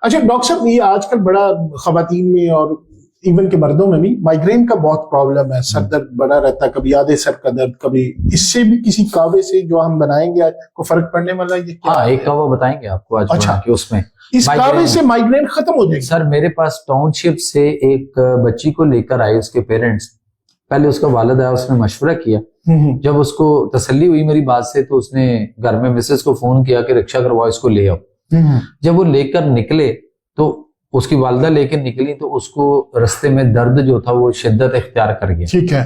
अच्छा डॉक्टर साहब, ये आजकल बड़ा खवातीन में और इवन के मर्दों में भी माइग्रेन का बहुत प्रॉब्लम है, सर दर्द बड़ा रहता है, कभी आधे सर का दर्द, कभी इससे भी किसी कावे से जो हम बनाएंगे आज को फर्क पड़ने वाला है क्या? हाँ, एक कावा बताएंगे आपको आज अच्छा, बना के, उसमें इस कावे से माइग्रेन खत्म हो जाएगी? सर मेरे पास टाउनशिप से एक बच्ची को लेकर आए उसके पेरेंट्स। पहले उसका वालिद आया, उसने मशवरा किया। जब उसको तसल्ली हुई मेरी बात से तो उसने घर में मिसेस को फोन किया कि रिक्शा करवाओ, इसको ले आओ। जब वो लेकर निकले तो उसकी वालिदा लेकर निकली तो उसको रास्ते में दर्द जो था वो शिद्दत इख्तियार कर गया। ठीक है।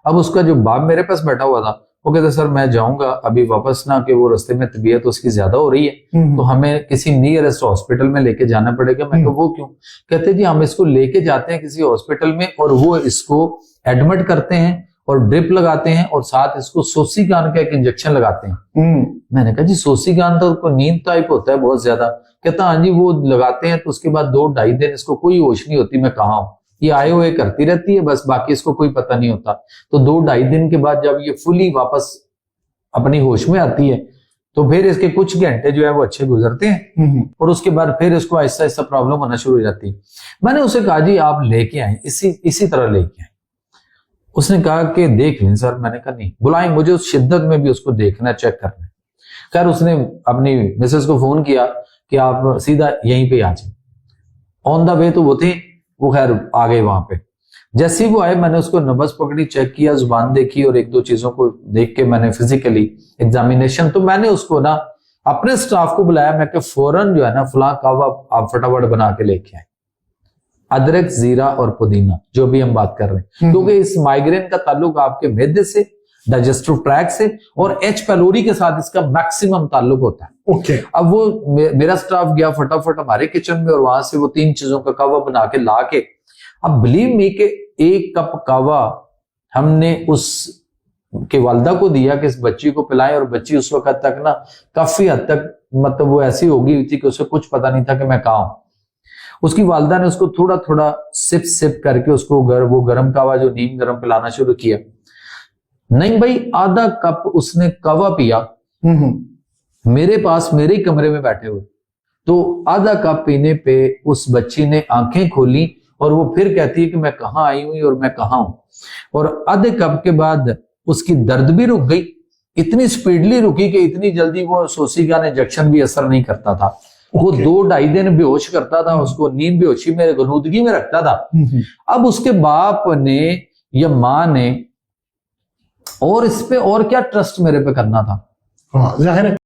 अब उसका जो बाप मेरे पास बैठा हुआ था वो कहता सर मैं जाऊंगा अभी वापस ना, कि वो रास्ते में तबीयत उसकी ज्यादा हो रही है तो हमें किसी नियरेस्ट हॉस्पिटल में लेके जाना पड़ेगा। मैं तो वो क्यों? कहते जी हम इसको लेके जाते हैं किसी हॉस्पिटल में और वो इसको एडमिट करते हैं और ड्रिप लगाते हैं और साथ इसको सोसीगान का एक इंजेक्शन लगाते हैं। मैंने कहा जी सोसीगान तो नींद टाइप होता है बहुत ज्यादा। कहता हाँ जी वो लगाते हैं तो उसके बाद 2-2.5 दिन इसको कोई होश नहीं होती मैं कहाँ हूँ, ये आए हुए करती रहती है बस, बाकी इसको कोई पता नहीं होता। तो 2-2.5 दिन के बाद जब ये फुली वापस अपनी होश में आती है तो फिर इसके कुछ घंटे जो है वो अच्छे गुजरते हैं और उसके बाद फिर इसको आहिस्ता आहिस्ता प्रॉब्लम होना शुरू हो जाती है। मैंने उसे कहा जी आप लेके आए, इसी तरह लेके आए। उसने कहा कि देख लें सर। मैंने कहा नहीं, बुलाएं मुझे, उस शिद्दत में भी उसको देखना, चेक करना। खैर उसने अपनी मिसेस को फोन किया कि आप सीधा यहीं पे आ जाए। ऑन द वे तो वो थे, वो खैर आ गए वहां पे। जैसे ही वो आए मैंने उसको नब्ज पकड़ी, चेक किया, जुबान देखी और 1-2 चीजों को देख के मैंने फिजिकली एग्जामिनेशन, तो मैंने उसको ना अपने स्टाफ को बुलाया। मैं फौरन जो है ना फलां कावा आप फटाफट बना के लेके आए, अदरक, जीरा और पुदीना जो भी हम बात कर रहे हैं, क्योंकि इस माइग्रेन का ताल्लुक आपके मैदे से, डाइजेस्टिव ट्रैक्ट से और एच पैलोरी के साथ इसका मैक्सिमम ताल्लुक होता है। ओके। अब वो मेरा स्टाफ गया फटाफट हमारे किचन में और वहां से वो 3 चीजों का कावा बना के ला के, अब बिलीव मी के 1 कप कावा हमने उस के वालदा को दिया कि इस बच्ची को पिलाएं, और बच्ची उस वक्त तक ना काफी हद तक मतलब वो ऐसी हो गई थी कि उसे कुछ पता नहीं था कि मैं कहाँ हूं। उसकी वालदा ने उसको थोड़ा थोड़ा सिप करके उसको वो गर्म कावा जो नीम गर्म पिलाना शुरू किया। नहीं भाई, आधा कप उसने कावा पिया मेरे पास, मेरे ही कमरे में बैठे हुए। तो आधा कप पीने पे उस बच्ची ने आंखें खोली और वो फिर कहती है कि मैं कहाँ आई हुई और मैं कहाँ हूं। और आधे कप के बाद उसकी दर्द भी रुक गई, इतनी स्पीडली रुकी कि इतनी जल्दी वो सोसीगान इंजेक्शन भी असर नहीं करता था। वो 2-2.5 दिन बेहोश करता था, उसको नींद बेहोशी में गनूदगी में रखता था। अब उसके बाप ने या माँ ने और इस पे और क्या ट्रस्ट मेरे पे करना था? हाँ, जाहिर है।